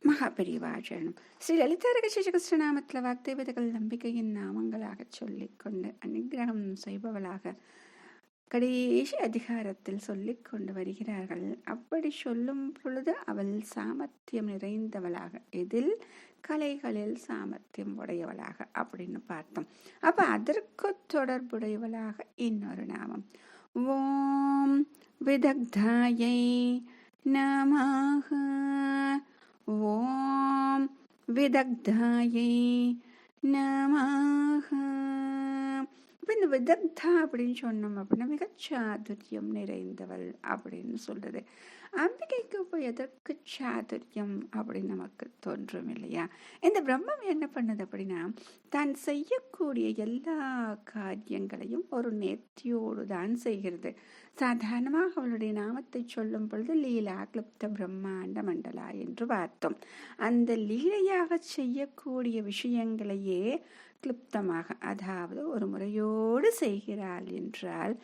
மகாபெரிவாழனும் ஸ்ரீ லலிதா ரகசிய கிருஷ்ணநாமத்தில் வாக்தேவதைகள் நம்பிக்கையின் நாமங்களாக சொல்லிக்கொண்டு அனுகிரகம் செய்பவளாக கடைசி அதிகாரத்தில் சொல்லிக் கொண்டு வருகிறார்கள். அப்படி சொல்லும் பொழுது அவள் சாமர்த்தியம் நிறைந்தவளாக, எதில் கலைகளில் சாமர்த்தியம் உடையவளாக அப்படின்னு பார்த்தோம். அப்ப அதற்கு தொடர்புடையவளாக இன்னொரு நாமம் ஓம் விதக்தாயை நமஹ. ஓம் விதக்தாயை நமஹ. இந்த விதக்தா அப்படின்னு சொன்னோம் அப்படின்னா மிகச்சாதுரியம் நிறைந்தவள் அப்படின்னு சொல்றது. அம்பிகைக்கு போய் எதற்கு சாதுரியம் அப்படின்னு நமக்கு தோன்றும் இல்லையா? இந்த பிரம்மம் என்ன பண்ணுது அப்படின்னா, தான் செய்யக்கூடிய எல்லா காரியங்களையும் ஒரு நேர்த்தியோடு தான் செய்கிறது. சாதாரணமாக அவளுடைய நாமத்தை சொல்லும் பொழுது லீலா கிளிப்த பிரம்மாண்ட மண்டலா என்று பார்த்தோம். அந்த லீலையாக செய்யக்கூடிய விஷயங்களையே கிளிப்தமாக, அதாவது ஒரு முறையோடு செய்கிறாள் என்றால்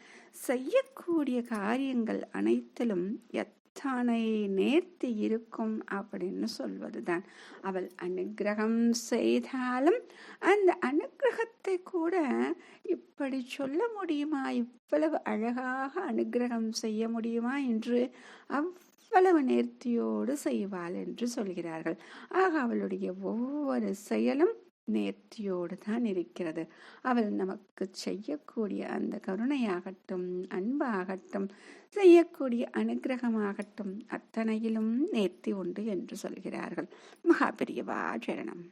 செய்யக்கூடிய காரியங்கள் அனைத்திலும் எத்தனை நேர்த்தி இருக்கும் அப்படின்னு சொல்வதுதான். அவள் அனுகிரகம் செய்தாலும் அந்த அனுகிரகத்தை கூட இப்படி சொல்ல முடியுமா, இவ்வளவு அழகாக அனுகிரகம் செய்ய முடியுமா என்று அவ்வளவு நேர்த்தியோடு செய்வாள் என்று சொல்கிறார்கள். ஆக அவளுடைய ஒவ்வொரு செயலும் நேர்த்தியோடு தான் இருக்கிறது. அவள் நமக்கு செய்யக்கூடிய அந்த கருணையாகட்டும், அன்பாகட்டும், செய்யக்கூடிய அனுகிரகமாகட்டும், அத்தனையிலும் நேர்த்தி உண்டு என்று சொல்கிறார்கள். மகாபெரிவா சரணம்.